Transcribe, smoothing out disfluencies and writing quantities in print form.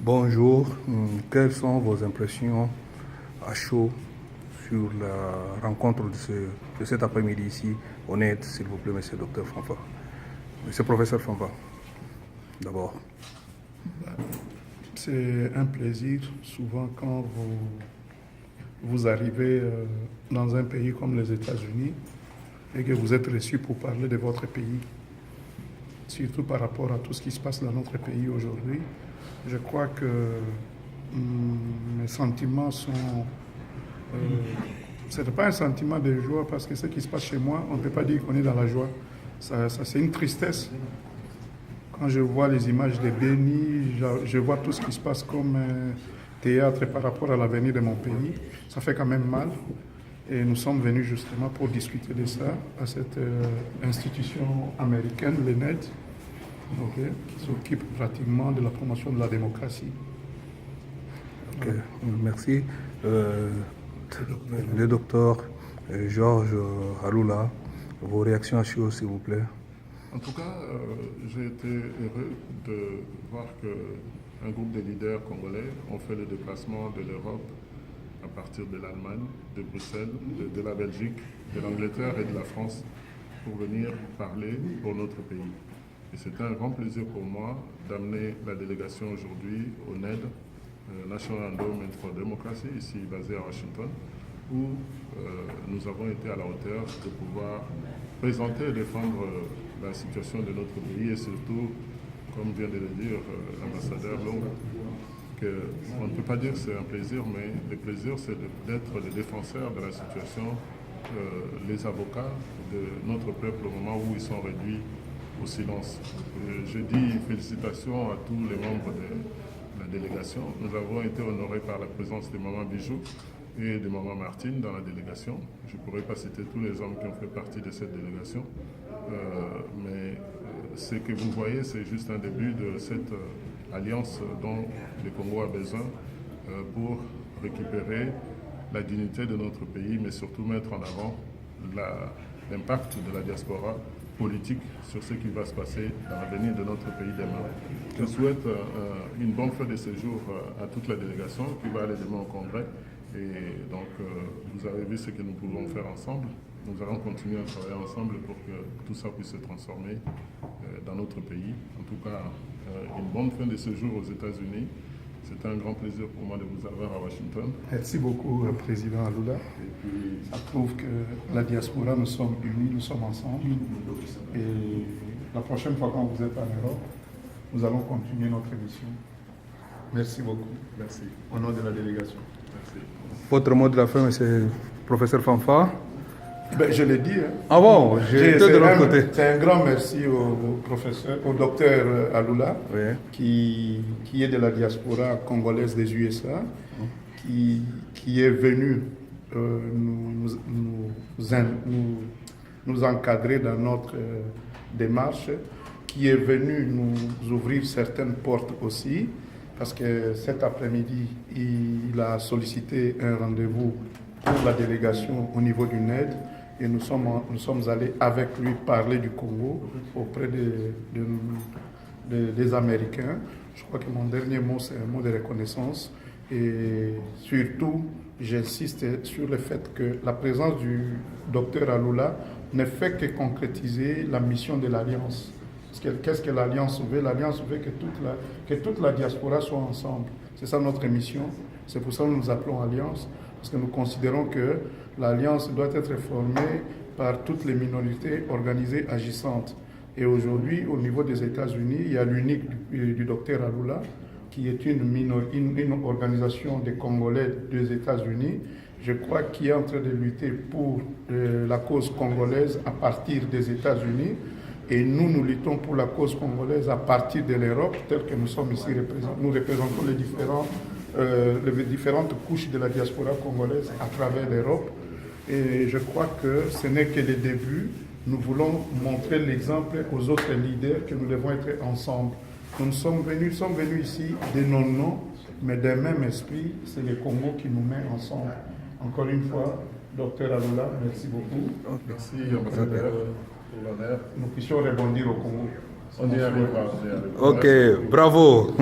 Bonjour, quelles sont vos impressions à chaud sur la rencontre de cet après-midi ici au NED, s'il vous plaît, monsieur le docteur Fanfa, monsieur le professeur Fanfa, d'abord. C'est un plaisir, souvent quand vous arrivez dans un pays comme les États-Unis et que vous êtes reçu pour parler de votre pays, surtout par rapport à tout ce qui se passe dans notre pays aujourd'hui. Je crois que mes sentiments sont... ce n'est pas un sentiment de joie parce que ce qui se passe chez moi, on ne peut pas dire qu'on est dans la joie. Ça c'est une tristesse. Quand je vois les images de Béni, je vois tout ce qui se passe comme théâtre par rapport à l'avenir de mon pays. Ça fait quand même mal. Et nous sommes venus justement pour discuter de ça à cette institution américaine, l'ENED, qui s'occupe pratiquement de la promotion de la démocratie. Ok, merci. Le docteur Georges Alula, vos réactions à chaud, s'il vous plaît. En tout cas, j'ai été heureux de voir qu'un groupe de leaders congolais ont fait le déplacement de l'Europe à partir de l'Allemagne, de Bruxelles, de la Belgique, de l'Angleterre et de la France pour venir parler pour notre pays. Et c'est un grand plaisir pour moi d'amener la délégation aujourd'hui au NED, National Endowment for Democracy, ici basé à Washington, où nous avons été à la hauteur de pouvoir présenter et défendre la situation de notre pays et surtout, comme vient de le dire l'ambassadeur Long, qu'on ne peut pas dire que c'est un plaisir, mais le plaisir c'est d'être le défenseur de la situation, les avocats de notre peuple au moment où ils sont réduits au silence. Je dis félicitations à tous les membres de la délégation. Nous avons été honorés par la présence de Maman Bijou et de Maman Martine dans la délégation. Je ne pourrais pas citer tous les hommes qui ont fait partie de cette délégation, mais ce que vous voyez, c'est juste un début de cette alliance dont le Congo a besoin pour récupérer la dignité de notre pays, mais surtout mettre en avant l'impact de la diaspora politique sur ce qui va se passer dans l'avenir de notre pays demain. Je souhaite une bonne fin de séjour à toute la délégation qui va aller demain au Congrès. Et donc, vous avez vu ce que nous pouvons faire ensemble. Nous allons continuer à travailler ensemble pour que tout ça puisse se transformer dans notre pays. En tout cas, une bonne fin de séjour aux États-Unis. C'est un grand plaisir pour moi de vous avoir à Washington. Merci beaucoup, Président Alula. Ça prouve que la diaspora, nous sommes unis, nous sommes ensemble. Et la prochaine fois quand vous êtes en Europe, nous allons continuer notre émission. Merci beaucoup. Merci. Au nom de la délégation. Merci. Votre mot de la fin, monsieur le professeur Fanfa. Ben, je l'ai dit. Hein. Ah bon, j'ai été de l'autre côté. C'est un grand merci au professeur, au docteur Alula, Oui. qui est de la diaspora congolaise des USA, qui est venu nous encadrer dans notre démarche, qui est venu nous ouvrir certaines portes aussi, parce que cet après-midi, il a sollicité un rendez-vous pour la délégation au niveau du NED. Et nous sommes allés avec lui parler du Congo auprès des Américains. Je crois que mon dernier mot, c'est un mot de reconnaissance. Et surtout, j'insiste sur le fait que la présence du docteur Alula ne fait que concrétiser la mission de l'Alliance. Qu'est-ce que l'Alliance veut? L'Alliance veut que toute la diaspora soit ensemble. C'est ça notre mission. C'est pour ça que nous nous appelons Alliance. Parce que nous considérons que l'Alliance doit être formée par toutes les minorités organisées agissantes. Et aujourd'hui, au niveau des États-Unis, il y a l'UNIC du docteur Alula, qui est une organisation des Congolais des États-Unis, je crois, qui est en train de lutter pour la cause congolaise à partir des États-Unis. Et nous luttons pour la cause congolaise à partir de l'Europe, tel que nous sommes ici représentés. Nous représentons les différentes couches de la diaspora congolaise à travers l'Europe. Et je crois que ce n'est que le début. Nous voulons montrer l'exemple aux autres leaders que nous devons être ensemble. Nous sommes venus ici de nos noms, mais d'un même esprit. C'est le Congo qui nous met ensemble. Encore une fois, docteur Alula, merci beaucoup. Merci, ambassadeur, pour l'honneur. Nous puissions rebondir au Congo. On y arrivera, on y arrivera. Ok, bravo.